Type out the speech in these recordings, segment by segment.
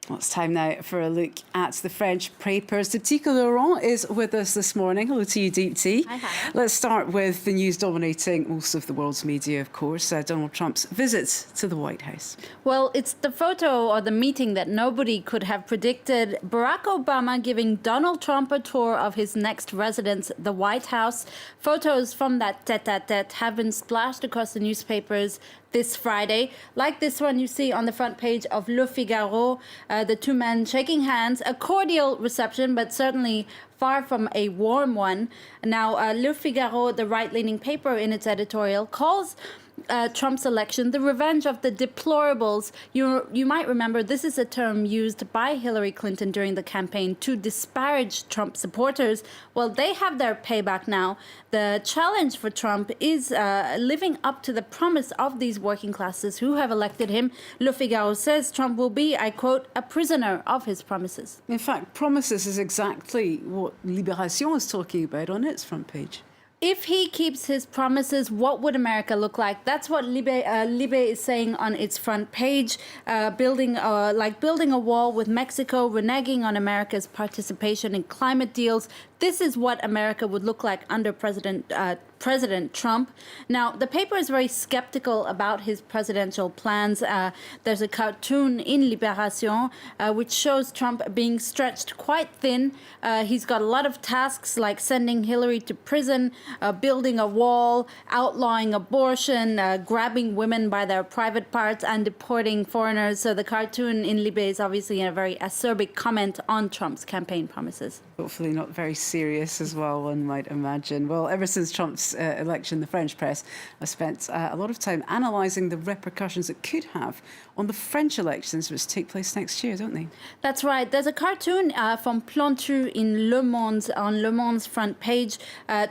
Well, it's time now for a look at the French papers. Tika Laurent is with us this morning. Hello to you, Deep T. Hi. Let's start with the news dominating most of the world's media, of course, Donald Trump's visit to the White House. Well, it's the photo or the meeting that nobody could have predicted. Barack Obama giving Donald Trump a tour of his next residence, the White House. Photos from that tête-à-tête have been splashed across the newspapers this Friday, like this one you see on the front page of Le Figaro, the two men shaking hands, a cordial reception, but certainly far from a warm one. Now, Le Figaro, the right-leaning paper in its editorial, calls Trump's election the revenge of the deplorables. You might remember this is a term used by Hillary Clinton during the campaign to disparage Trump supporters. Well, they have their payback now. The challenge for Trump is living up to the promise of these working classes who have elected him. Le Figaro says Trump will be, I quote, a prisoner of his promises. In fact, promises is exactly what Libération is talking about on its front page. If he keeps his promises, what would America look like? That's what Libé is saying on its front page, building a wall with Mexico, reneging on America's participation in climate deals. This is what America would look like under President Trump. Now, the paper is very skeptical about his presidential plans. There's a cartoon in Libération which shows Trump being stretched quite thin. He's got a lot of tasks like sending Hillary to prison, building a wall, outlawing abortion, grabbing women by their private parts, and deporting foreigners. So the cartoon in Libé is obviously a very acerbic comment on Trump's campaign promises. Hopefully not very serious as well, one might imagine. Well, ever since Trump's election, the French press has spent a lot of time analysing the repercussions it could have on the French elections, which take place next year, don't they? That's right. There's a cartoon from Plantu in Le Monde, on Le Monde's front page.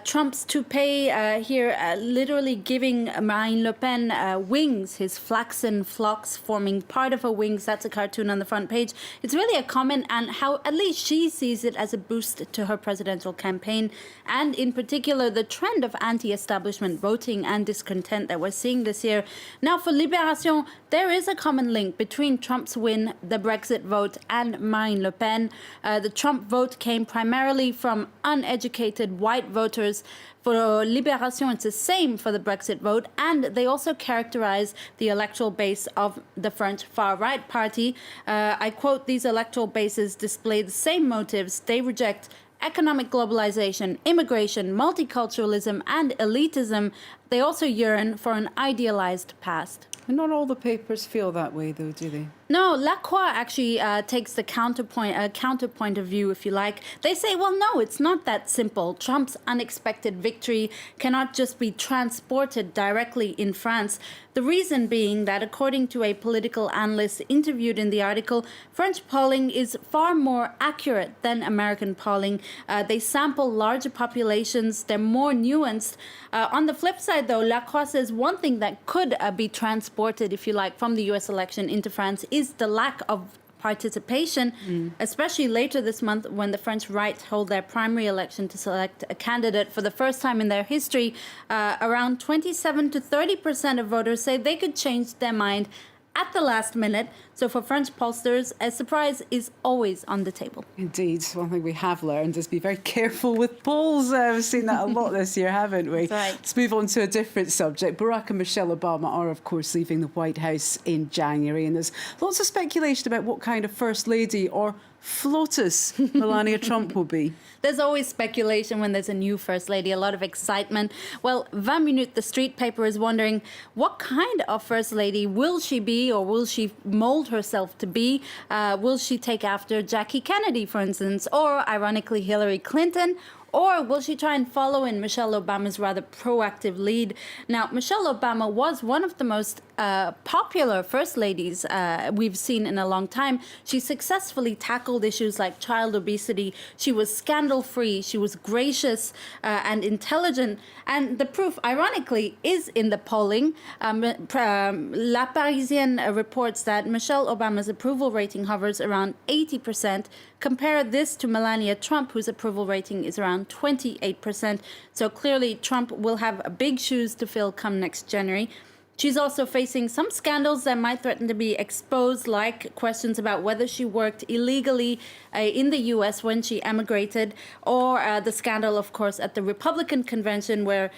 Trump's toupee here literally giving Marine Le Pen wings, his flaxen flocks forming part of her wings. That's a cartoon on the front page. It's really a comment on how at least she sees it as a boost to her presidential campaign, and in particular the trend of anti-establishment voting and discontent that we're seeing this year. Now, for Libération, there is a common link between Trump's win, the Brexit vote, and Marine Le Pen. The Trump vote came primarily from uneducated white voters. For Libération, it's the same for the Brexit vote, and they also characterize the electoral base of the French far-right party. I quote, these electoral bases display the same motives. They reject economic globalization, immigration, multiculturalism, and elitism. They also yearn for an idealized past. And not all the papers feel that way, though, do they? No, La Croix actually takes the counterpoint of view, if you like. They say, well, no, it's not that simple. Trump's unexpected victory cannot just be transported directly in France. The reason being that, according to a political analyst interviewed in the article, French polling is far more accurate than American polling. They sample larger populations. They're more nuanced. On the flip side, though, La Croix says one thing that could be transported, if you like, from the U.S. election into France is the lack of participation, especially later this month when the French right hold their primary election to select a candidate for the first time in their history. Around 27 to 30% of voters say they could change their mind at the last minute. So for French pollsters, a surprise is always on the table. Indeed. One thing we have learned is be very careful with polls. We've seen that a lot this year, haven't we? That's right. Let's move on to a different subject. Barack and Michelle Obama are, of course, leaving the White House in January. And there's lots of speculation about what kind of First Lady or FLOTUS Melania Trump will be. There's always speculation when there's a new First Lady, a lot of excitement. Well, 20 Minutes, the street paper, is wondering what kind of First Lady will she be, or will she mold herself to be? Will she take after Jackie Kennedy, for instance, or ironically Hillary Clinton? Or will she try and follow in Michelle Obama's rather proactive lead? Now, Michelle Obama was one of the most popular first ladies we've seen in a long time. She successfully tackled issues like child obesity. She was scandal-free. She was gracious and intelligent. And the proof, ironically, is in the polling. La Parisienne reports that Michelle Obama's approval rating hovers around 80%. Compare this to Melania Trump, whose approval rating is around 28%. So clearly, Trump will have big shoes to fill come next January. She's also facing some scandals that might threaten to be exposed, like questions about whether she worked illegally in the U.S. when she emigrated, or the scandal, of course, at the Republican convention where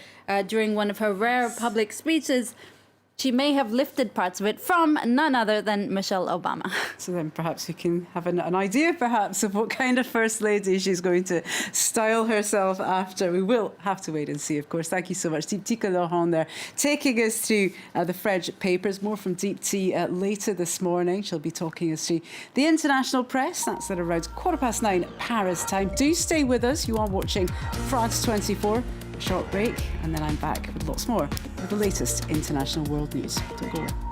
during one of her rare public speeches, she may have lifted parts of it from none other than Michelle Obama. So then perhaps we can have an idea, perhaps, of what kind of First Lady she's going to style herself after. We will have to wait and see, of course. Thank you so much, Deeptika Laurent there, taking us through the French papers. More from Deepti later this morning. She'll be talking us through the international press. That's at around 9:15 Paris time. Do stay with us. You are watching France 24. A short break, and then I'm back with lots more of the latest international world news. Don't go away.